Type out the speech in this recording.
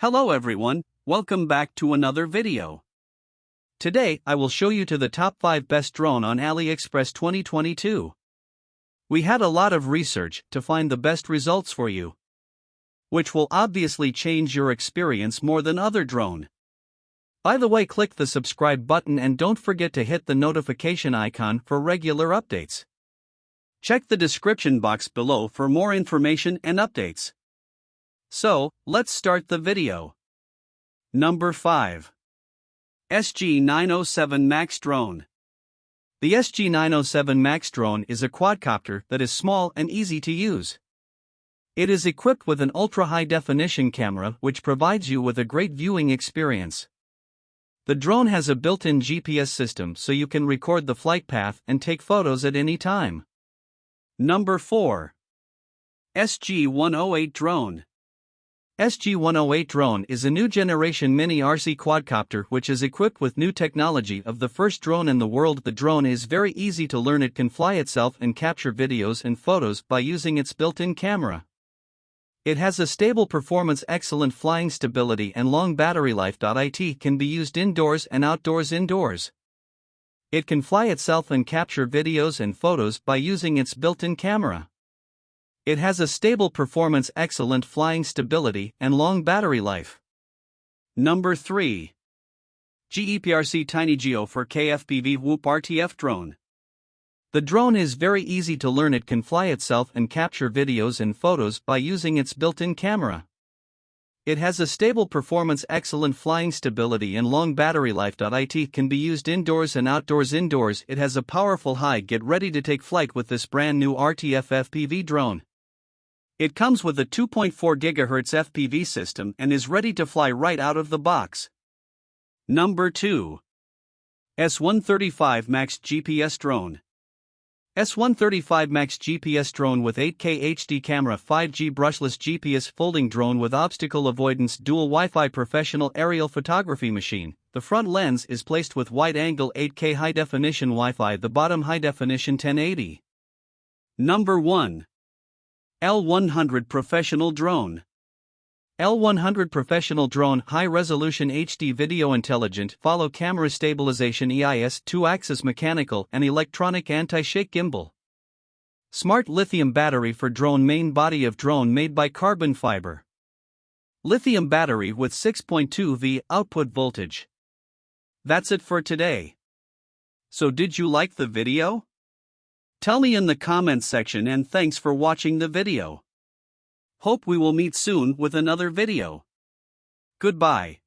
Hello everyone, welcome back to another video. Today I will show you to the top 5 best drone on AliExpress 2022. We had a lot of research to find the best results for you, which will obviously change your experience more than other drone. By the way, click the subscribe button and don't forget to hit the notification icon for regular updates. Check the description box below for more information and updates. So, let's start the video. Number 5. SG907 Max Drone. The SG907 Max Drone is a quadcopter that is small and easy to use. It is equipped with an ultra-high-definition camera which provides you with a great viewing experience. The drone has a built-in GPS system so you can record the flight path and take photos at any time. Number 4. SG108 Drone. SG108 Drone is a new generation mini RC quadcopter which is equipped with new technology of the first drone in the world. The drone is very easy to learn. It can fly itself and capture videos and photos by using its built-in camera. It has a stable performance, excellent flying stability and long battery life. It can be used indoors and outdoors. Indoors, it can fly itself and capture videos and photos by using its built-in camera. It has a stable performance, excellent flying stability, and long battery life. Number 3. GEPRC Tiny Geo 4K FPV Whoop RTF Drone. The drone is very easy to learn. It can fly itself and capture videos and photos by using its built-in camera. It has a stable performance, excellent flying stability, and long battery life. It can be used indoors and outdoors. Indoors, it has a powerful high. Get ready to take flight with this brand new RTF FPV drone. It comes with a 2.4 GHz FPV system and is ready to fly right out of the box. Number 2. S135 Max GPS Drone. S135 Max GPS Drone with 8K HD camera, 5G brushless GPS folding drone with obstacle avoidance, dual Wi-Fi professional aerial photography machine. The front lens is placed with wide-angle 8K high-definition Wi-Fi, the bottom high-definition 1080. Number 1. L100 Professional Drone. L100 Professional Drone, high-resolution HD video, intelligent follow camera stabilization, EIS, 2-axis mechanical and electronic anti-shake gimbal. Smart lithium battery for drone, main body of drone made by carbon fiber. Lithium battery with 6.2 V output voltage. That's it for today. So did you like the video? Tell me in the comments section, and thanks for watching the video. Hope we will meet soon with another video. Goodbye.